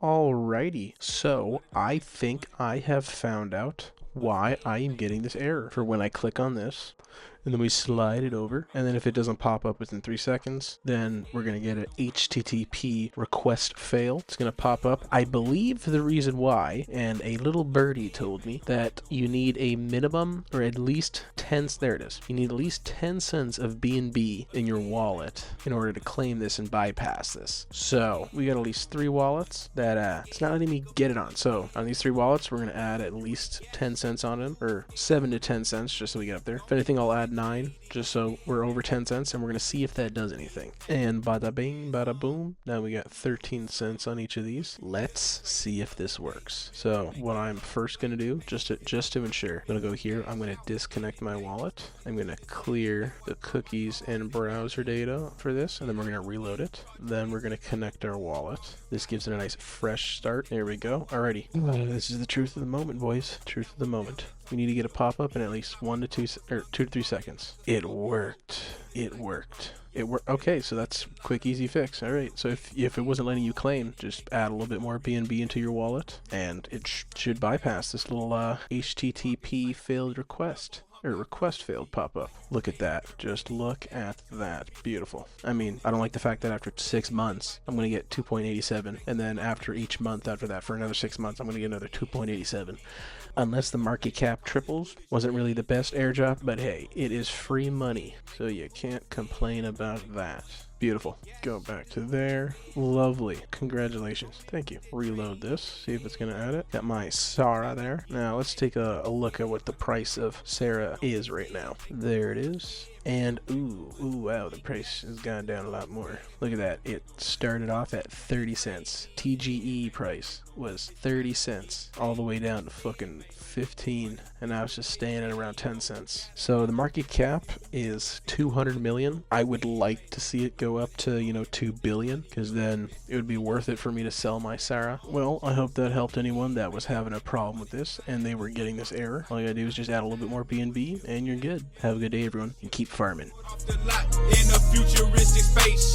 Alrighty, so I think I have found out why I am getting this error for when I click on this. And then we slide it over, and then if it doesn't pop up within 3 seconds, then we're going to get an HTTP request fail. It's going to pop up. I believe the reason why, and a little birdie told me, that you need a minimum, or at least 10, there it is. You need at least 10 cents of BNB in your wallet in order to claim this and bypass this. So we got at least 3 wallets that it's not letting me get it on. So on these 3 wallets, we're going to add at least 10 cents on them, or 7 to 10 cents, just so we get up there. If anything, I'll add 9, just so we're over 10 cents, and we're going to see if that does anything. And bada bing, bada boom, now we got 13 cents on each of these. Let's see if this works. So what I'm first going to do, just to ensure, I'm going to go here, I'm going to disconnect my wallet, I'm going to clear the cookies and browser data for this, and then we're going to reload it. Then we're going to connect our wallet. This gives it a nice fresh start. There we go. Alrighty. This is the truth of the moment, boys. Truth of the moment. We need to get a pop-up in at least 1 to 2 to 3 seconds. It worked. It worked. It worked. Okay, so that's quick, easy fix. All right. So if it wasn't letting you claim, just add a little bit more BNB into your wallet, and it should bypass this little HTTP failed request. Or request failed pop-up. Look at that. Just look at that. Beautiful. I mean, I don't like the fact that after 6 months, I'm going to get 2.87. And then after each month after that, for another 6 months, I'm going to get another 2.87. Unless the market cap triples. Wasn't really the best airdrop, but hey, it is free money. So you can't complain about that. Beautiful. Go back to there. Lovely. Congratulations. Thank you. Reload this. See if it's going to add it. Got my Sarah there. Now let's take a look at what the price of Sarah is right now. There it is. And ooh, wow, the price has gone down a lot more. Look at that. It started off at 30 cents. TGE price was 30 cents all the way down to fucking 15, and now it's just staying at around 10 cents. So the market cap is 200 million. I would like to see it go up to, 2 billion, because then it would be worth it for me to sell my Sarah. Well, I hope that helped anyone that was having a problem with this and they were getting this error. All you gotta do is just add a little bit more BNB and you're good. Have a good day, everyone, and keep farming. In a futuristic space.